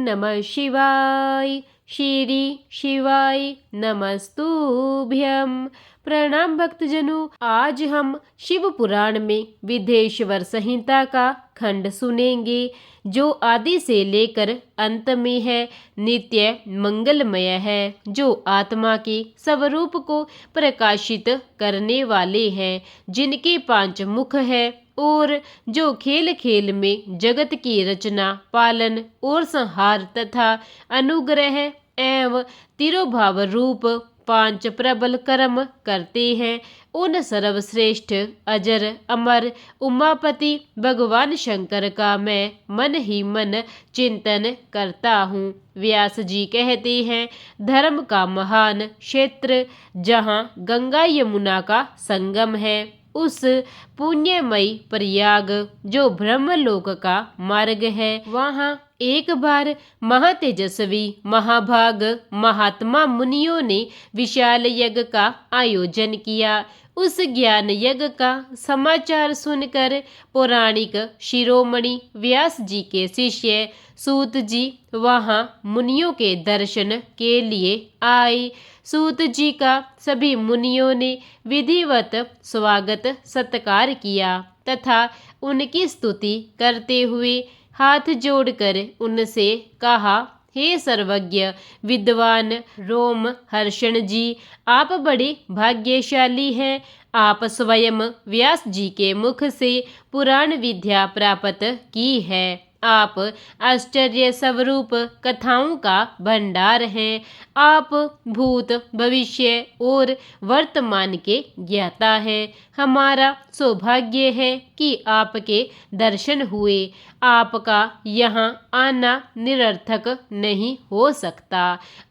नमः शिवाय। श्री शिवाय नमस्तुभ्यं। प्रणाम भक्तजनों, आज हम शिव पुराण में विदेश्वर संहिता का खंड सुनेंगे जो आदि से लेकर अंत में है, नित्य मंगलमय है, जो आत्मा के स्वरूप को प्रकाशित करने वाले हैं, जिनके 5 मुख है और जो खेल खेल में जगत की रचना, पालन और संहार तथा अनुग्रह एवं तिरोभाव रूप 5 प्रबल कर्म करते हैं, उन सर्वश्रेष्ठ अजर अमर उमापति भगवान शंकर का मैं मन ही मन चिंतन करता हूँ। व्यास जी कहते हैं, धर्म का महान क्षेत्र जहाँ गंगा यमुना का संगम है, उस पुण्यमयी प्रयाग जो ब्रह्मलोक का मार्ग है, वहाँ एक बार महातेजस्वी महाभाग महात्मा मुनियों ने विशाल यज्ञ का आयोजन किया। उस ज्ञान यज्ञ का समाचार सुनकर पौराणिक शिरोमणि व्यास जी के शिष्य सूत जी वहाँ मुनियों के दर्शन के लिए आए। सूत जी का सभी मुनियों ने विधिवत स्वागत सत्कार किया तथा उनकी स्तुति करते हुए हाथ जोड़कर उनसे कहा, हे सर्वज्ञ विद्वान रोम हर्षण जी, आप बड़े भाग्यशाली हैं। आप स्वयं व्यास जी के मुख से पुराण विद्या प्राप्त की है। आप आश्चर्य स्वरूप कथाओं का भंडार हैं। आप भूत भविष्य और वर्तमान के ज्ञाता हैं। हमारा सौभाग्य है कि आपके दर्शन हुए। आपका यहाँ आना निरर्थक नहीं हो सकता।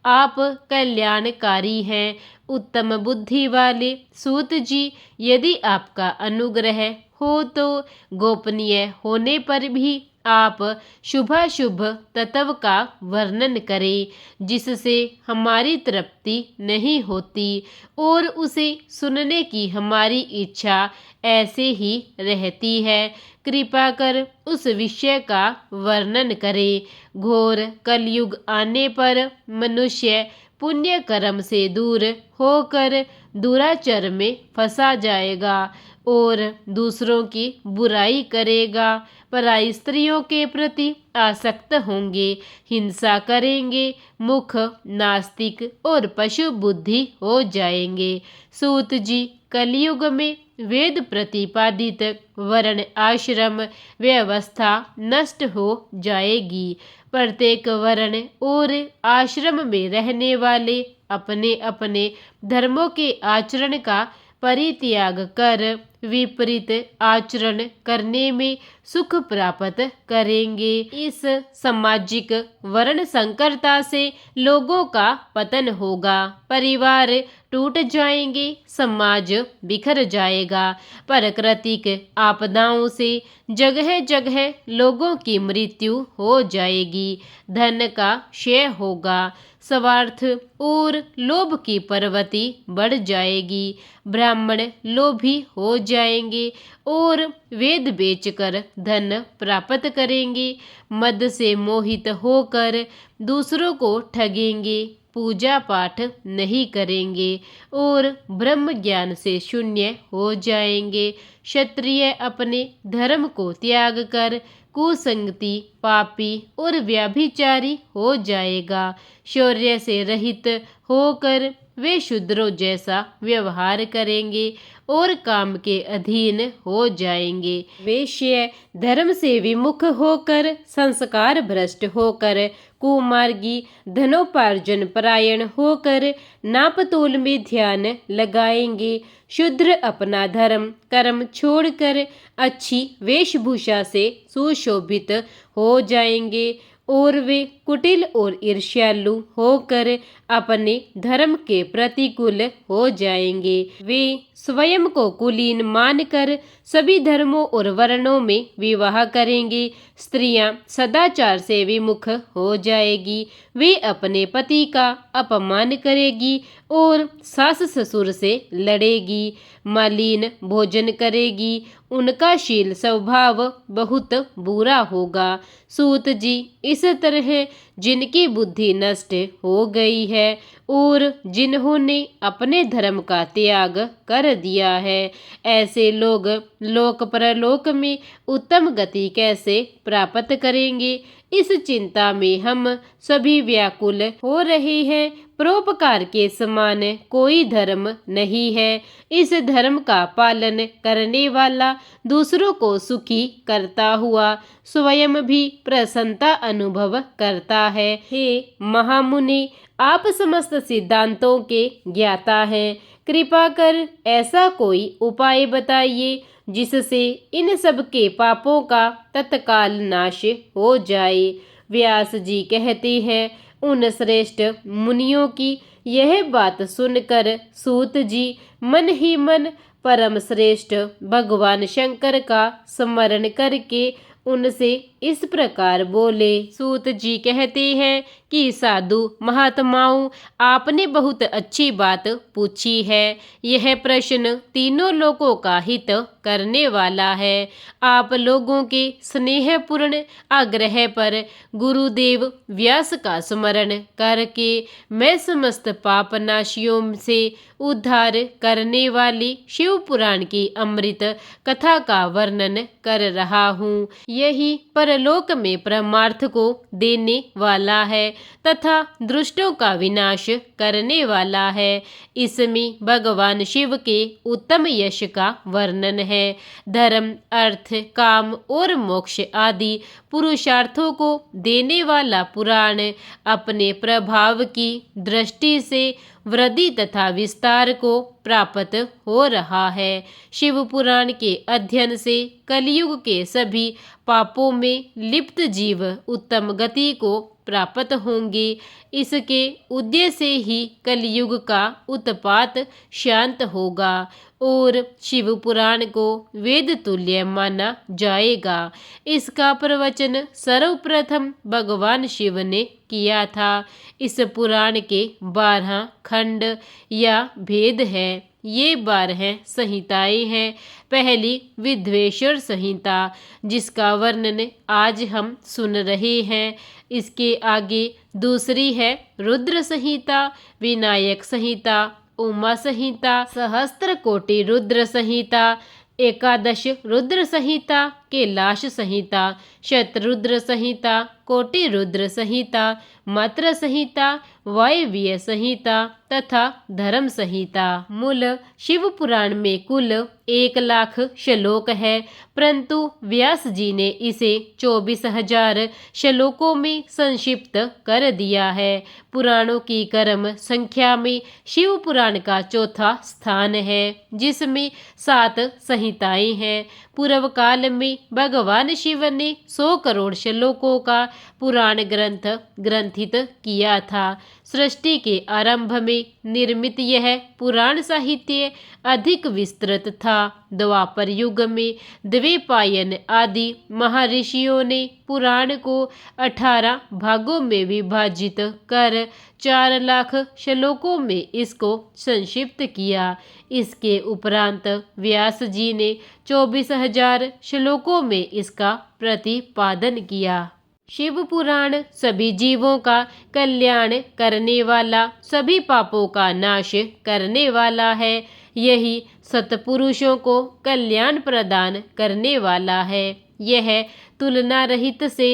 आप कल्याणकारी हैं। उत्तम बुद्धि वाले सूत जी, यदि आपका अनुग्रह हो तो गोपनीय होने पर भी आप शुभाशुभ तत्व का वर्णन करें, जिससे हमारी तृप्ति नहीं होती और उसे सुनने की हमारी इच्छा ऐसे ही रहती है। कृपा कर उस विषय का वर्णन करें। घोर कलयुग आने पर मनुष्य पुण्य कर्म से दूर होकर दुराचार में फंसा जाएगा और दूसरों की बुराई करेगा, पराई स्त्रियों के प्रति आसक्त होंगे, हिंसा करेंगे, मुख नास्तिक और पशु बुद्धि हो जाएंगे। सूत जी, कलयुग में वेद प्रतिपादित वर्ण आश्रम व्यवस्था नष्ट हो जाएगी। प्रत्येक वर्ण और आश्रम में रहने वाले अपने अपने धर्मों के आचरण का परित्याग कर विपरीत आचरण करने में सुख प्राप्त करेंगे। इस सामाजिक वर्ण संकरता से लोगों का पतन होगा, परिवार टूट जाएंगे, समाज बिखर जाएगा। प्राकृतिक आपदाओं से जगह जगह लोगों की मृत्यु हो जाएगी, धन का क्षय होगा, स्वार्थ और लोभ की प्रवृत्ति बढ़ जाएगी, ब्राह्मण लोभी हो जाएंगे और वेद बेचकर धन प्राप्त करेंगे, मद से मोहित होकर दूसरों को ठगेंगे, पूजा पाठ नहीं करेंगे और ब्रह्म ज्ञान से शून्य हो जाएंगे। क्षत्रिय अपने धर्म को त्याग कर कुसंगति, पापी और व्याभिचारी हो जाएगा। शौर्य से रहित होकर वे शूद्रों जैसा व्यवहार करेंगे और काम के अधीन हो जाएंगे। वेश्य धर्म से विमुख होकर, संस्कार भ्रष्ट होकर, कुमार्गी धनोपार्जन परायण होकर नापतोल में ध्यान लगाएंगे। शूद्र अपना धर्म कर्म छोड़कर अच्छी वेशभूषा से सुशोभित हो जाएंगे और वे कुटिल और ईर्ष्यालु होकर अपने धर्म के प्रतिकूल हो जाएंगे। वे स्वयं को कुलीन मानकर सभी धर्मों और वर्णों में विवाह करेंगे। स्त्रियां सदाचार से विमुख हो जाएगी, वे अपने पति का अपमान करेगी और सास ससुर से लड़ेगी, मलिन भोजन करेगी, उनका शील स्वभाव बहुत बुरा होगा। सूत जी, इस तरह जिनकी बुद्धि नष्ट हो गई है और जिन्होंने अपने धर्म का त्याग कर दिया है, ऐसे लोग लोक परलोक में उत्तम गति कैसे प्राप्त करेंगे? इस चिंता में हम सभी व्याकुल हो रहे हैं। परोपकार के समान कोई धर्म नहीं है। इस धर्म का पालन करने वाला दूसरों को सुखी करता हुआ स्वयं भी प्रसन्नता अनुभव करता है। हे महामुनि, आप समस्त सिद्धांतों के ज्ञाता हैं। कृपा कर ऐसा कोई उपाय बताइए जिससे इन सब के पापों का तत्काल नाश हो जाए। व्यास जी कहते हैं, उन श्रेष्ठ मुनियों की यह बात सुनकर सूत जी मन ही मन परम श्रेष्ठ भगवान शंकर का स्मरण करके उनसे इस प्रकार बोले। सूत जी कहते हैं कि साधु महात्माओं, आपने बहुत अच्छी बात पूछी है। यह प्रश्न तीनों लोगों का हित करने वाला है। आप लोगों के स्नेहपूर्ण आग्रह पर गुरुदेव व्यास का स्मरण करके मैं समस्त पापनाशियों से उद्धार करने वाली शिव पुराण की अमृत कथा का वर्णन कर रहा हूँ। यही परलोक में परमार्थ को देने वाला है तथा दुष्टों का विनाश करने वाला है। इसमें भगवान शिव के उत्तम यश का वर्णन है। धर्म, अर्थ, काम और मोक्ष आदि पुरुषार्थों को देने वाला पुराण अपने प्रभाव की दृष्टि से वृद्धि तथा विस्तार को प्राप्त हो रहा है। शिव पुराण के अध्ययन से कलयुग के सभी पापों में लिप्त जीव उत्तम गति को प्राप्त होंगे। इसके उदय से ही कलयुग का उत्पात शांत होगा और शिव पुराण को वेद तुल्य माना जाएगा। इसका प्रवचन सर्वप्रथम भगवान शिव ने किया था। इस पुराण के 12 खंड या भेद है। ये 12 संहिताएं हैं। पहली विद्वेश्वर संहिता, जिसका वर्णन आज हम सुन रहे हैं। इसके आगे दूसरी है रुद्र संहिता, विनायक संहिता, उमा संहिता, सहस्त्र कोटि रुद्र संहिता, एकादश रुद्र संहिता, कैलाश संहिता, शतरुद्र संहिता, कोटि रुद्र संहिता, मात्र संहिता, वायव्य संहिता तथा धर्म संहिता। मूल शिव पुराण में कुल 1,00,000 श्लोक है, परंतु व्यास जी ने इसे 24,000 श्लोकों में संक्षिप्त कर दिया है। पुराणों की क्रम संख्या में शिव पुराण का चौथा स्थान है, जिसमें 7 संहिताएं हैं। पूर्व काल में भगवान शिव ने 100 करोड़ श्लोकों का पुराण ग्रंथ ग्रंथित किया था। सृष्टि के आरंभ में निर्मित यह पुराण साहित्य अधिक विस्तृत था। द्वापर युग में द्वैपायन आदि महर्षियों ने पुराण को 18 भागों में विभाजित कर 4,00,000 श्लोकों में इसको संक्षिप्त किया। इसके उपरांत व्यास जी ने 24,000 श्लोकों में इसका प्रतिपादन किया। शिव पुराण सभी जीवों का कल्याण करने वाला, सभी पापों का नाश करने वाला है। यही सत्पुरुषों को कल्याण प्रदान करने वाला है। यह तुलना रहित से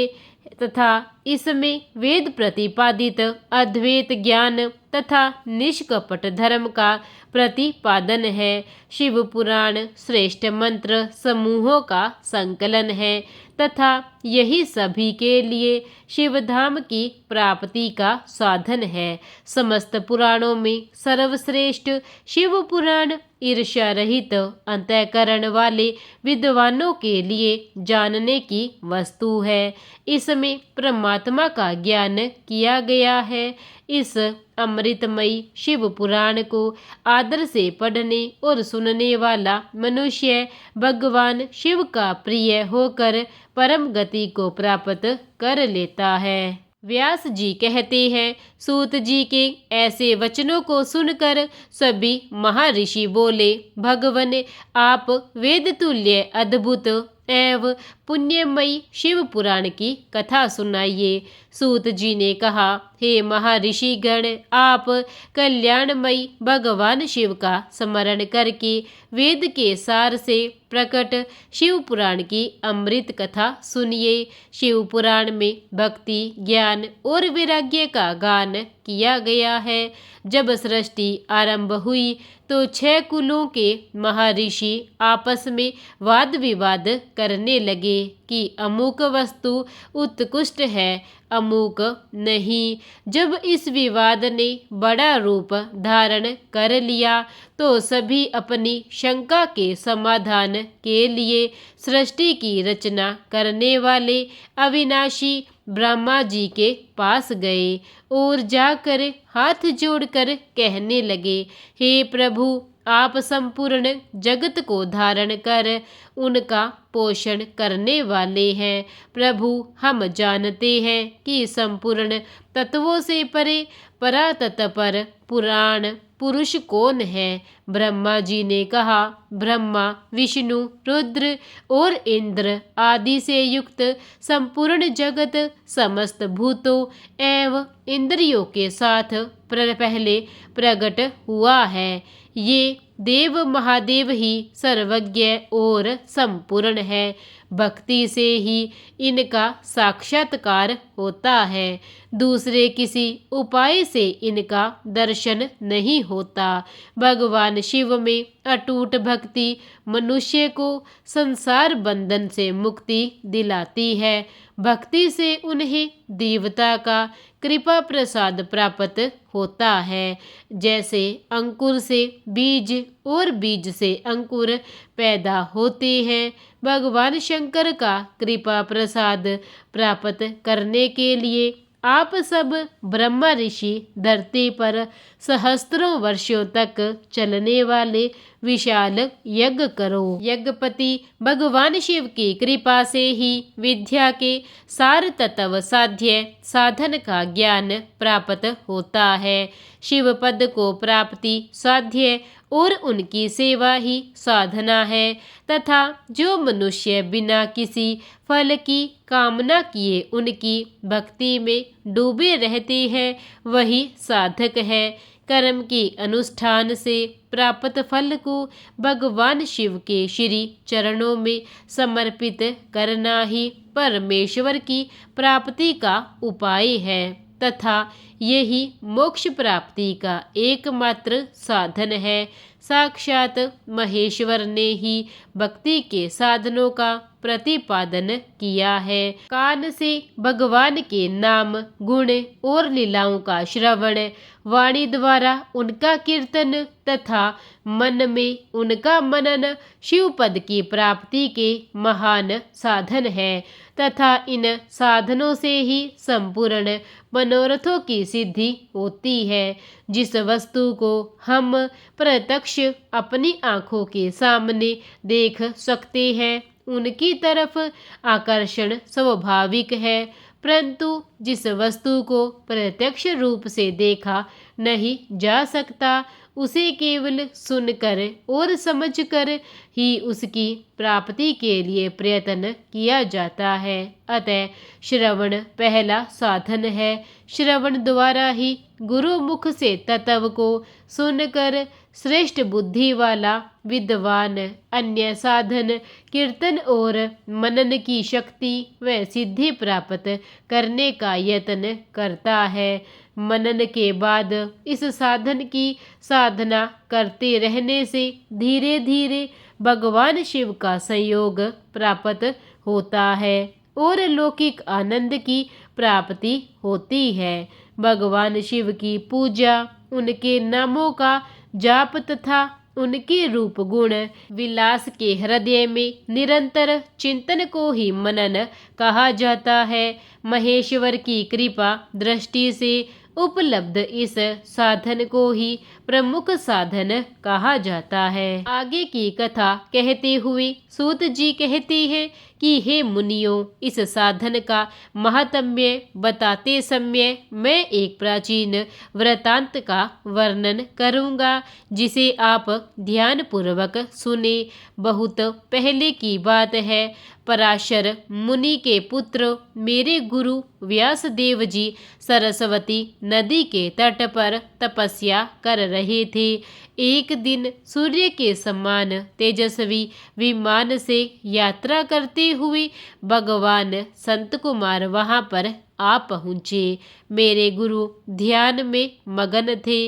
तथा इसमें वेद प्रतिपादित अद्वैत ज्ञान तथा निष्कपट धर्म का प्रतिपादन है। शिव पुराण श्रेष्ठ मंत्र समूहों का संकलन है तथा यही सभी के लिए शिवधाम की प्राप्ति का साधन है। समस्त पुराणों में सर्वश्रेष्ठ शिव पुराण ईर्ष्या रहित अंतःकरण वाले विद्वानों के लिए जानने की वस्तु है। इसमें परमात्मा का ज्ञान किया गया है। इस अमृतमयी शिव पुराण को आदर से पढ़ने और सुनने वाला मनुष्य भगवान शिव का प्रिय होकर परम गति को प्राप्त कर लेता है। व्यास जी कहते हैं, सूत जी के ऐसे वचनों को सुनकर सभी महर्षि बोले, भगवन आप वेद तुल्य अद्भुत एवं पुण्यमयी शिव पुराण की कथा सुनाइए। सूत जी ने कहा, हे महर्षि गण, आप कल्याणमयी भगवान शिव का स्मरण करके वेद के सार से प्रकट शिव पुराण की अमृत कथा सुनिए। शिव पुराण में भक्ति, ज्ञान और वैराग्य का गान किया गया है। जब सृष्टि आरंभ हुई तो 6 कुलों के महर्षि आपस में वाद विवाद करने लगे कि अमुक वस्तु उत्कृष्ट है, अमुक नहीं। जब इस विवाद ने बड़ा रूप धारण कर लिया तो सभी अपनी शंका के समाधान के लिए सृष्टि की रचना करने वाले अविनाशी ब्रह्मा जी के पास गए और जाकर हाथ जोड़कर कहने लगे, हे प्रभु, आप संपूर्ण जगत को धारण कर उनका पोषण करने वाले हैं। प्रभु, हम जानते हैं कि संपूर्ण तत्वों से परे परातपर पुराण पुरुष कौन है। ब्रह्मा जी ने कहा, ब्रह्मा, विष्णु, रुद्र और इंद्र आदि से युक्त संपूर्ण जगत समस्त भूतों एवं इंद्रियों के साथ पहले प्रकट हुआ है। ये देव महादेव ही सर्वज्ञ और संपूर्ण है। भक्ति से ही इनका साक्षात्कार होता है, दूसरे किसी उपाय से इनका दर्शन नहीं होता। भगवान शिव में अटूट भक्ति मनुष्य को संसार बंधन से मुक्ति दिलाती है। भक्ति से उन्हें देवता का कृपा प्रसाद प्राप्त होता है। जैसे अंकुर से बीज और बीज से अंकुर पैदा होते हैं, भगवान शंकर का कृपा प्रसाद प्राप्त करने के लिए आप सब ब्रह्मा ऋषि धरती पर सहस्त्रों वर्षों तक चलने वाले विशाल यज्ञ करो। यज्ञपति भगवान शिव की कृपा से ही विद्या के सार तत्व साध्य साधन का ज्ञान प्राप्त होता है। शिव पद को प्राप्ति साध्य और उनकी सेवा ही साधना है तथा जो मनुष्य बिना किसी फल की कामना किए उनकी भक्ति में डूबे रहते हैं वही साधक है। कर्म के अनुष्ठान से प्राप्त फल को भगवान शिव के श्री चरणों में समर्पित करना ही परमेश्वर की प्राप्ति का उपाय है तथा यही मोक्ष प्राप्ति का एकमात्र साधन है। साक्षात महेश्वर ने ही भक्ति के साधनों का प्रतिपादन किया है। कान से भगवान के नाम, गुण और लीलाओं का श्रवण, वाणी द्वारा उनका कीर्तन तथा मन में उनका मनन शिव पद की प्राप्ति के महान साधन है तथा इन साधनों से ही संपूर्ण मनोरथों की सिद्धि होती है। जिस वस्तु को हम प्रत्यक्ष अपनी आंखों के सामने देख सकते हैं उनकी तरफ आकर्षण स्वाभाविक है, परंतु जिस वस्तु को प्रत्यक्ष रूप से देखा नहीं जा सकता उसे केवल सुनकर और समझकर ही उसकी प्राप्ति के लिए प्रयत्न किया जाता है। अतः श्रवण पहला साधन है। श्रवण द्वारा ही गुरु मुख से तत्व को सुनकर श्रेष्ठ बुद्धि वाला विद्वान अन्य साधन कीर्तन और मनन की शक्ति व सिद्धि प्राप्त करने का यत्न करता है। मनन के बाद इस साधन की साधना करते रहने से धीरे धीरे भगवान शिव का संयोग प्राप्त होता है और लौकिक आनंद की प्राप्ति होती है। भगवान शिव की पूजा, उनके नामों का जाप तथा उनके रूप गुण विलास के हृदय में निरंतर चिंतन को ही मनन कहा जाता है। महेश्वर की कृपा दृष्टि से उपलब्ध इस साधन को ही प्रमुख साधन कहा जाता है। आगे की कथा कहते हुए सूत जी कहते हैं कि हे मुनियों, इस साधन का महात्म्य बताते समय मैं एक प्राचीन वृतांत का वर्णन करूंगा, जिसे आप ध्यान पूर्वक सुने। बहुत पहले की बात है। पराशर मुनि के पुत्र मेरे गुरु व्यासदेव जी सरस्वती नदी के तट पर तपस्या कर रहे थे। एक दिन सूर्य के समान तेजस्वी विमान से यात्रा करते हुए भगवान संत कुमार वहां पर आ पहुँचे। मेरे गुरु ध्यान में मगन थे।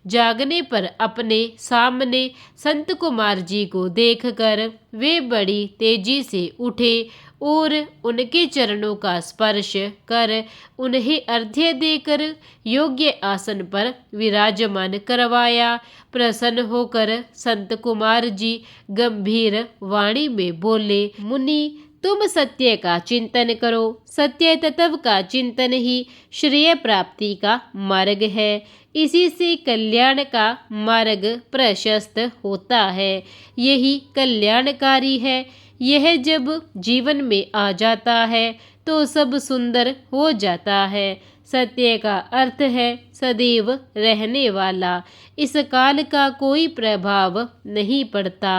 जागने पर अपने सामने संत कुमार जी को देखकर वे बड़ी तेजी से उठे और उनके चरणों का स्पर्श कर उन्हें अर्घ्य देकर योग्य आसन पर विराजमान करवाया। प्रसन्न होकर संत कुमार जी गंभीर वाणी में बोले, मुनि, तुम सत्य का चिंतन करो। सत्य तत्व का चिंतन ही श्रेय प्राप्ति का मार्ग है। इसी से कल्याण का मार्ग प्रशस्त होता है। यही कल्याणकारी है। यह जब जीवन में आ जाता है तो सब सुंदर हो जाता है। सत्य का अर्थ है सदैव रहने वाला। इस काल का कोई प्रभाव नहीं पड़ता।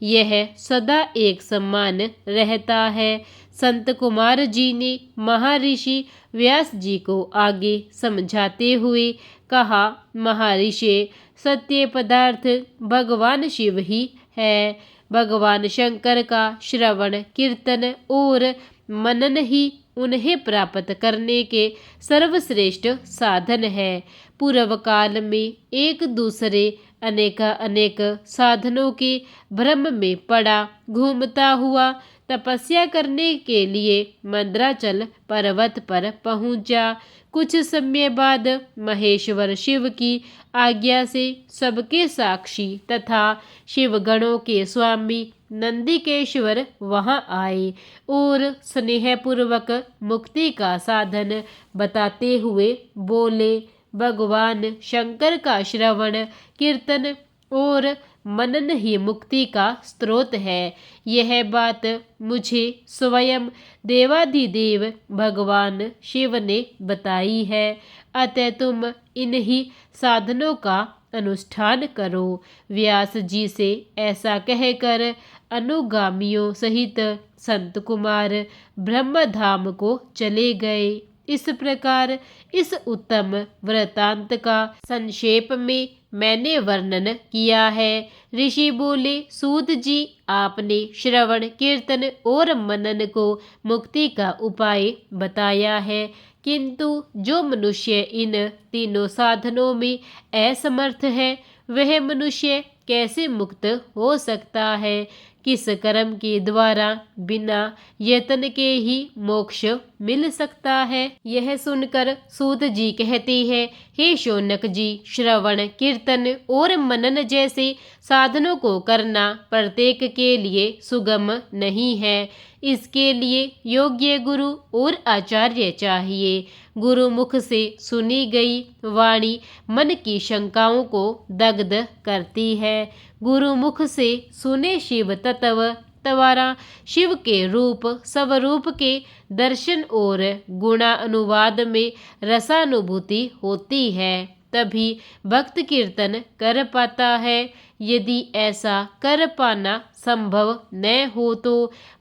यह सदा एक समान रहता है। संत कुमार जी ने महर्षि व्यास जी को आगे समझाते हुए कहा, महर्षि, सत्य पदार्थ भगवान शिव ही है। भगवान शंकर का श्रवण, कीर्तन और मनन ही उन्हें प्राप्त करने के सर्वश्रेष्ठ साधन है। पूर्व काल में एक दूसरे अनेक साधनों के भ्रम में पड़ा घूमता हुआ तपस्या करने के लिए मंद्राचल पर्वत पर पहुंचा। कुछ समय बाद महेश्वर शिव की आज्ञा से सबके साक्षी तथा शिवगणों के स्वामी नंदिकेश्वर वहां आए और स्नेहपूर्वक मुक्ति का साधन बताते हुए बोले, भगवान शंकर का श्रवण, कीर्तन और मनन ही मुक्ति का स्रोत है। यह बात मुझे स्वयं देवाधिदेव भगवान शिव ने बताई है। अतः तुम इन्हीं साधनों का अनुष्ठान करो। व्यास जी से ऐसा कहकर अनुगामियों सहित संत कुमार ब्रह्मधाम को चले गए। इस प्रकार इस उत्तम वृतांत का संक्षेप में मैंने वर्णन किया है। ऋषि बोले, सूत जी, आपने श्रवण, कीर्तन और मनन को मुक्ति का उपाय बताया है, किंतु जो मनुष्य इन तीनों साधनों में असमर्थ है, वह मनुष्य कैसे मुक्त हो सकता है? किस कर्म के द्वारा बिना यत्न के ही मोक्ष मिल सकता है? यह सुनकर सूत जी कहते हैं, हे शौनक जी, श्रवण, कीर्तन और मनन जैसे साधनों को करना प्रत्येक के लिए सुगम नहीं है। इसके लिए योग्य गुरु और आचार्य चाहिए। गुरु मुख से सुनी गई वाणी मन की शंकाओं को दग्ध करती है। गुरु मुख से सुने शिव तत्व द्वारा शिव के रूप स्वरूप के दर्शन और गुणा अनुवाद में रसानुभूति होती है। तभी भक्त कीर्तन कर पाता है। यदि ऐसा कर पाना संभव न हो तो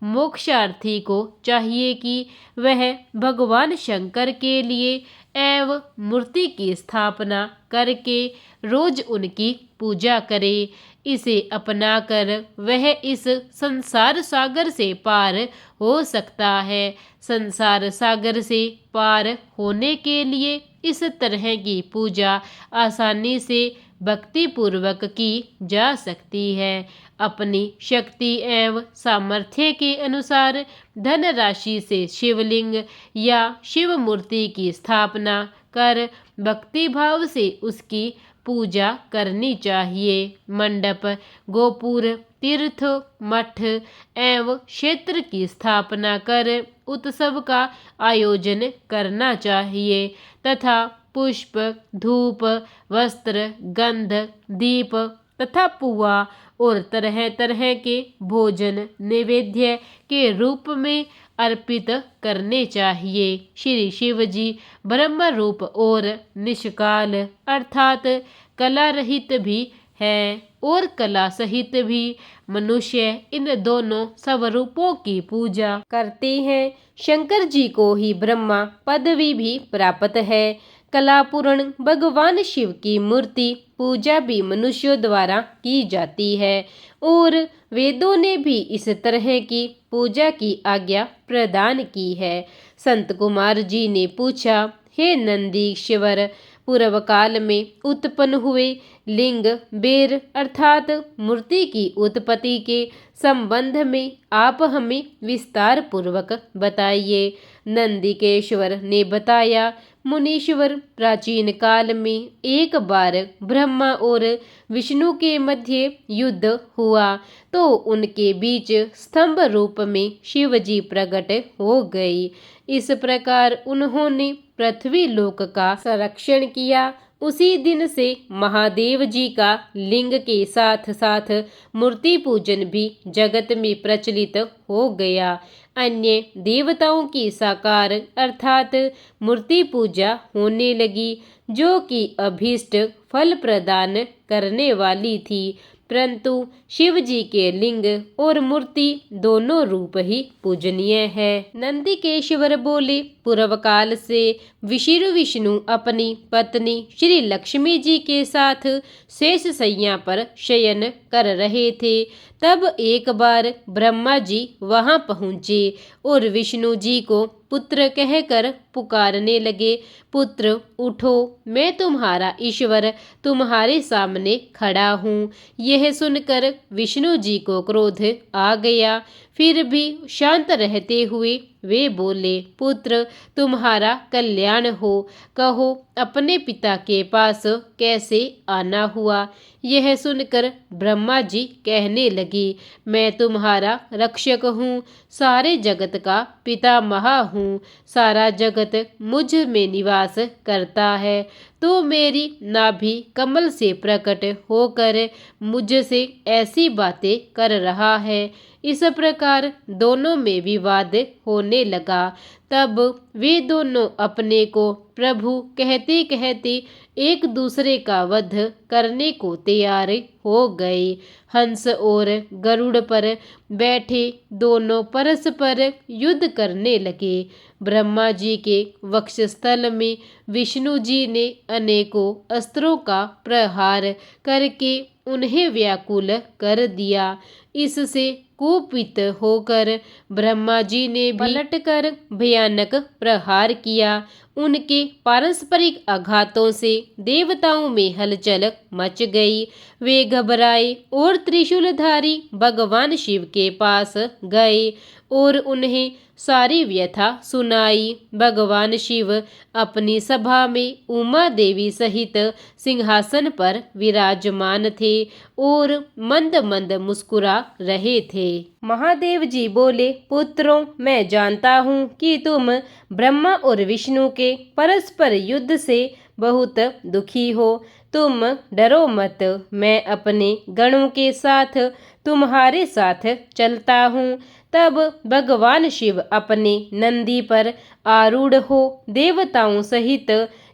मोक्षार्थी को चाहिए कि वह भगवान शंकर के लिए एवं मूर्ति की स्थापना करके रोज उनकी पूजा करे। इसे अपनाकर वह इस संसार सागर से पार हो सकता है। संसार सागर से पार होने के लिए इस तरह की पूजा आसानी से भक्ति पूर्वक की जा सकती है। अपनी शक्ति एवं सामर्थ्य के अनुसार धन राशि से शिवलिंग या शिव मूर्ति की स्थापना कर भक्ति भाव से उसकी पूजा करनी चाहिए। मंडप, गोपुर, तीर्थ, मठ एवं क्षेत्र की स्थापना कर उत्सव का आयोजन करना चाहिए तथा पुष्प, धूप, वस्त्र, गंध, दीप तथा पुआ और तरह तरह के भोजन नैवेद्य के रूप में अर्पित करने चाहिए। श्री शिव जी ब्रह्म रूप और निष्काल अर्थात कला रहित भी है और कला सहित भी मनुष्य इन दोनों स्वरूपों की पूजा करते हैं। शंकर जी को ही ब्रह्मा पदवी भी प्राप्त है। कलापूर्ण भगवान शिव की मूर्ति पूजा भी मनुष्यों द्वारा की जाती है और वेदों ने भी इस तरह की पूजा की आज्ञा प्रदान की है। संत कुमार जी ने पूछा, हे नंदीश्वर, पूर्व काल में उत्पन्न हुए लिंग बेर अर्थात मूर्ति की उत्पत्ति के संबंध में आप हमें विस्तार पूर्वक बताइए। नंदिकेश्वर ने बताया, मुनीश्वर, प्राचीन काल में एक बार ब्रह्मा और विष्णु के मध्य युद्ध हुआ तो उनके बीच स्तंभ रूप में शिव जी प्रकट हो गई। इस प्रकार उन्होंने पृथ्वी लोक का संरक्षण किया। उसी दिन से महादेव जी का लिंग के साथ साथ मूर्ति पूजन भी जगत में प्रचलित हो गया। अन्य देवताओं की साकार अर्थात मूर्ति पूजा होने लगी जो कि अभीष्ट फल प्रदान करने वाली थी, परंतु शिव जी के लिंग और मूर्ति दोनों रूप ही पूजनीय है। नंदिकेश्वर बोले, पूर्व काल से विष्णु अपनी पत्नी श्री लक्ष्मी जी के साथ शेष शैया पर शयन कर रहे थे। तब एक बार ब्रह्मा जी वहां पहुंचे और विष्णु जी को पुत्र कहकर पुकारने लगे, पुत्र उठो, मैं तुम्हारा ईश्वर तुम्हारे सामने खड़ा हूँ। यह सुनकर विष्णु जी को क्रोध आ गया, फिर भी शांत रहते हुए वे बोले, पुत्र तुम्हारा कल्याण हो, कहो अपने पिता के पास कैसे आना हुआ। यह सुनकर ब्रह्मा जी कहने लगे, मैं तुम्हारा रक्षक हूँ, सारे जगत का पितामह हूँ, सारा जगत मुझ में निवास करता है, तो मेरी नाभि कमल से प्रकट होकर मुझसे ऐसी बातें कर रहा है। इस प्रकार दोनों में विवाद होने लगा। तब वे दोनों अपने को प्रभु कहते कहते एक दूसरे का वध करने को तैयार हो गए। हंस और गरुड़ पर बैठे दोनों परस्पर युद्ध करने लगे। ब्रह्मा जी के वक्षस्थल में विष्णु जी ने अनेकों अस्त्रों का प्रहार करके उन्हें व्याकुल कर दिया। इससे कुपित होकर ब्रह्मा जी ने भी पलटकर भयानक प्रहार किया। उनके पारस्परिक आघातों से देवताओं में हलचल मच गई। वे घबराए और त्रिशूलधारी भगवान शिव के पास गए और उन्हें सारी व्यथा सुनाई। भगवान शिव अपनी सभा में उमा देवी सहित सिंहासन पर विराजमान थे और मंद मंद मुस्कुरा रहे थे। महादेव जी बोले, पुत्रों, मैं जानता हूँ कि तुम ब्रह्मा और विष्णु के परस्पर युद्ध से बहुत दुखी हो। तुम डरो मत, मैं अपने गणों के साथ तुम्हारे साथ चलता हूँ। तब भगवान शिव अपने नंदी पर आरूढ़ हो देवताओं सहित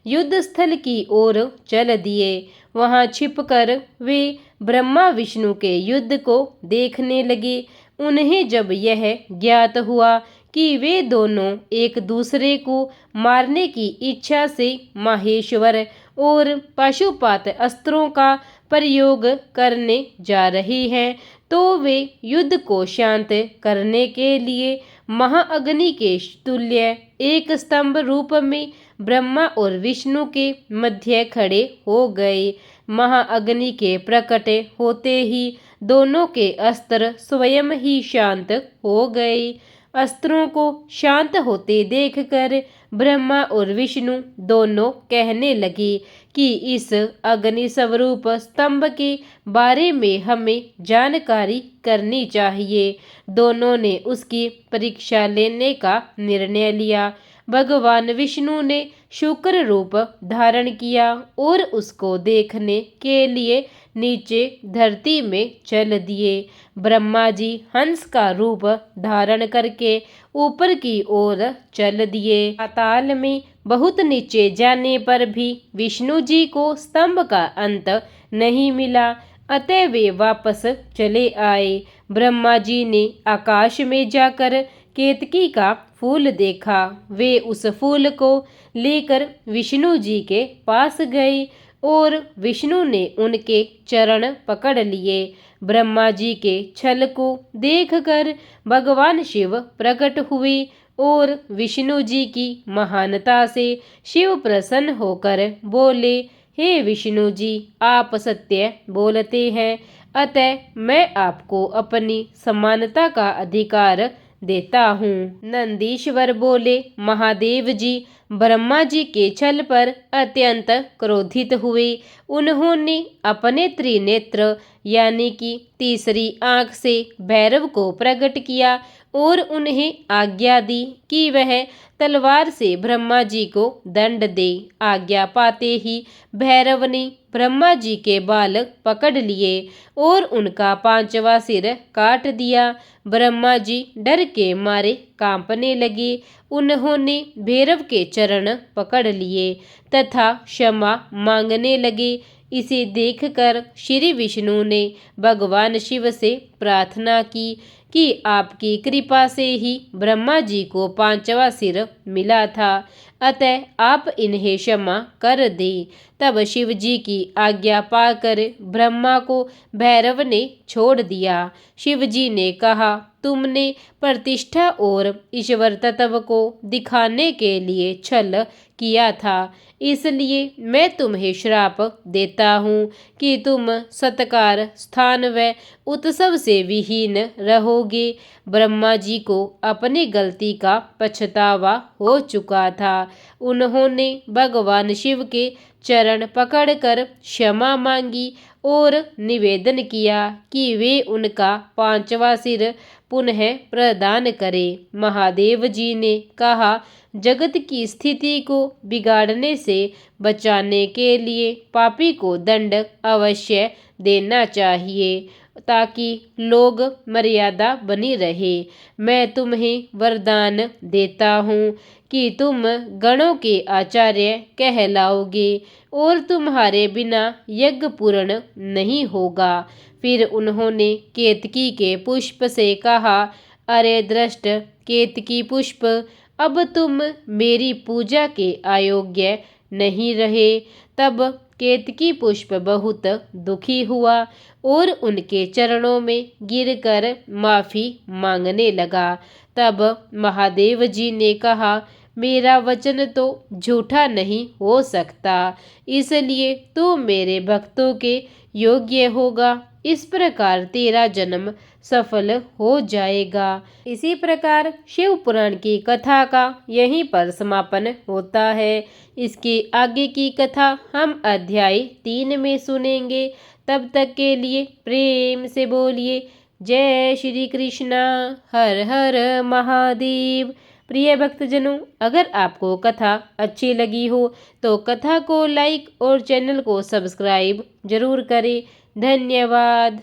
युद्ध स्थल की ओर चल दिए। वहां छिपकर वे ब्रह्मा विष्णु के युद्ध को देखने लगे। उन्हें जब यह ज्ञात हुआ कि वे दोनों एक दूसरे को मारने की इच्छा से माहेश्वर और पशुपात अस्त्रों का प्रयोग करने जा रही हैं, तो वे युद्ध को शांत करने के लिए महाअग्नि के तुल्य एक स्तंभ रूप में ब्रह्मा और विष्णु के मध्य खड़े हो गए। महाअग्नि के प्रकट होते ही दोनों के अस्त्र स्वयं ही शांत हो गए। अस्त्रों को शांत होते देखकर ब्रह्मा और विष्णु दोनों कहने लगे कि इस अग्नि स्वरूप स्तंभ के बारे में हमें जानकारी करनी चाहिए। दोनों ने उसकी परीक्षा लेने का निर्णय लिया। भगवान विष्णु ने शुक्र रूप धारण किया और उसको देखने के लिए नीचे धरती में चल दिए। ब्रह्मा जी हंस का रूप धारण करके ऊपर की ओर चल दिए। पाताल में बहुत नीचे जाने पर भी विष्णु जी को स्तंभ का अंत नहीं मिला, अतः वे वापस चले आए। ब्रह्मा जी ने आकाश में जाकर केतकी का फूल देखा। वे उस फूल को लेकर विष्णु जी के पास गए और विष्णु ने उनके चरण पकड़ लिए। ब्रह्मा जी के छल को देखकर भगवान शिव प्रकट हुए और विष्णु जी की महानता से शिव प्रसन्न होकर बोले, हे विष्णु जी, आप सत्य बोलते हैं, अतः मैं आपको अपनी समानता का अधिकार देता हूँ। नंदीश्वर बोले, महादेव जी ब्रह्मा जी के छल पर अत्यंत क्रोधित हुए। उन्होंने अपने त्रिनेत्र यानी कि तीसरी आंख से भैरव को प्रकट किया और उन्हें आज्ञा दी कि वह तलवार से ब्रह्मा जी को दंड दे। आज्ञा पाते ही भैरव ने ब्रह्मा जी के बाल पकड़ लिए और उनका पांचवा सिर काट दिया। ब्रह्मा जी डर के मारे कांपने लगे। उन्होंने भैरव के चरण पकड़ लिए तथा क्षमा मांगने लगे। इसे देखकर श्री विष्णु ने भगवान शिव से प्रार्थना की कि आपकी कृपा से ही ब्रह्मा जी को पांचवा सिर मिला था, अतः आप इन्हें क्षमा कर दें। तब शिव जी की आज्ञा पाकर ब्रह्मा को भैरव ने छोड़ दिया। शिव जी ने कहा, तुमने प्रतिष्ठा और ईश्वर तत्व को दिखाने के लिए छल किया था, इसलिए मैं तुम्हें श्राप देता हूँ कि तुम सत्कार, स्थान व उत्सव से विहीन रहोगे। ब्रह्मा जी को अपनी गलती का पछतावा हो चुका था। उन्होंने भगवान शिव के चरण पकड़कर क्षमा मांगी और निवेदन किया कि वे उनका पांचवा सिर पुनः प्रदान करें। महादेव जी ने कहा, जगत की स्थिति को बिगाड़ने से बचाने के लिए पापी को दंड अवश्य देना चाहिए ताकि लोग मर्यादा बनी रहे। मैं तुम्हें वरदान देता हूँ कि तुम गणों के आचार्य कहलाओगे और तुम्हारे बिना यज्ञ पूर्ण नहीं होगा। फिर उन्होंने केतकी के पुष्प से कहा, अरे दृष्ट केतकी पुष्प, अब तुम मेरी पूजा के अयोग्य नहीं रहे। तब केतकी पुष्प बहुत दुखी हुआ और उनके चरणों में गिरकर माफी मांगने लगा। तब महादेव जी ने कहा, मेरा वचन तो झूठा नहीं हो सकता, इसलिए तू मेरे भक्तों के योग्य होगा। इस प्रकार तेरा जन्म सफल हो जाएगा। इसी प्रकार शिव पुराण की कथा का यहीं पर समापन होता है। इसके आगे की कथा हम अध्याय 3 में सुनेंगे। तब तक के लिए प्रेम से बोलिए जय श्री कृष्णा। हर हर महादेव। प्रिय भक्तजनों, अगर आपको कथा अच्छी लगी हो तो कथा को लाइक और चैनल को सब्सक्राइब जरूर करें। धन्यवाद।